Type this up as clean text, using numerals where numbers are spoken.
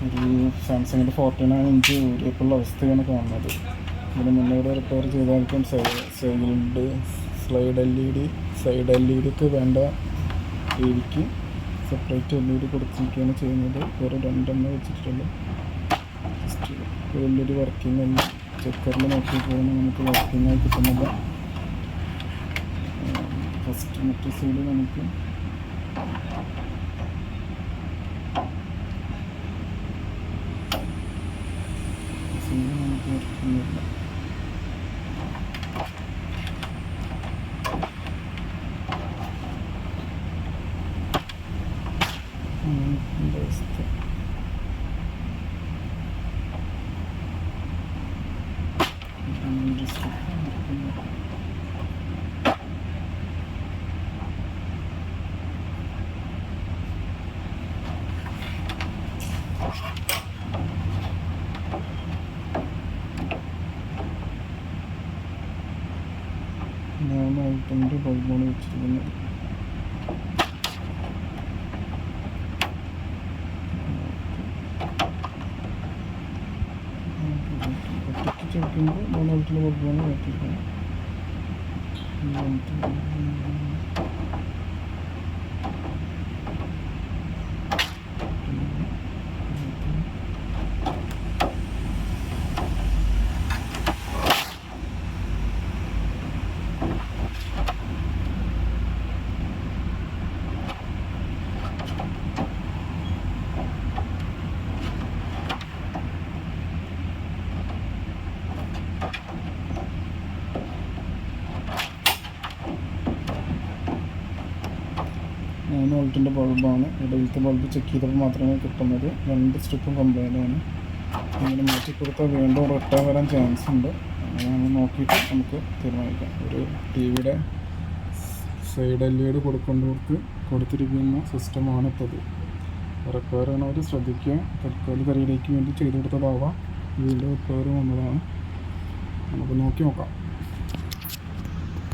ഒരു സാംസങ്ങിൻ്റെ 49 ഇഞ്ച് ഊരിയപ്പോഴുള്ള അവസ്ഥയാണ് കാണുന്നത്. ഇതിന് മുന്നോട്ട് റിപ്പയർ ചെയ്തായിരിക്കും സൈഡ് LED ഒക്കെ വേണ്ട രീതിക്ക് സെപ്പറേറ്റ് LED കൊടുത്തിരിക്കുകയാണ് ചെയ്യുന്നത്. ഒരു 2 എണ്ണം വെച്ചിട്ടുള്ളൂ. ജസ്റ്റ് വലിയൊരു വർക്കിംഗ് അല്ല. ചെക്കറിൽ നോക്കിയപ്പോൾ നമുക്ക് വർക്കിംഗ് ആയി കിട്ടുന്നില്ല. ഫസ്റ്റ് മറ്റേ സൈഡ് നമുക്ക് വർക്കുന്നില്ല. അവസ്ഥ നാളായിട്ടുണ്ട് ബൾബാണ് വെച്ചിരിക്കുന്നത്. ഒറ്റയ്ക്ക് ചോദിക്കുമ്പോൾ 3 വോൾട്ടിൻ്റെ ബൾബാണ് വെച്ചിരിക്കുന്നത്. മൂന്ന് വോൾട്ടിൻ്റെ ബൾബാണ്. ഇടയിലത്തെ ബൾബ് ചെക്ക് ചെയ്തപ്പോൾ മാത്രമേ കിട്ടുന്നത്. 2 സ്ട്രിപ്പും കംപ്ലൈൻ്റ് ആണ്. ഇങ്ങനെ മാറ്റി കൊടുത്താൽ വീണ്ടും റിട്ടേൺ വരാൻ ചാൻസ് ഉണ്ട്. അങ്ങനെ നമ്മൾ നോക്കിയിട്ട് നമുക്ക് തീരുമാനിക്കാം. ഒരു ടിവിയുടെ സൈഡ് LED കൊടുത്തിരിക്കുന്ന സിസ്റ്റമാണ് ഇപ്പോൾ ഇത്. റിപ്പയർ ചെയ്യണവർ ശ്രദ്ധിക്കുക. തൽക്കാലം കറിയിലേക്ക് വേണ്ടി ചെയ്തു കൊടുത്തതാവാം. വീണ്ടും റിപ്പയർ വന്നതാണ്. നമുക്ക് നോക്കി നോക്കാം.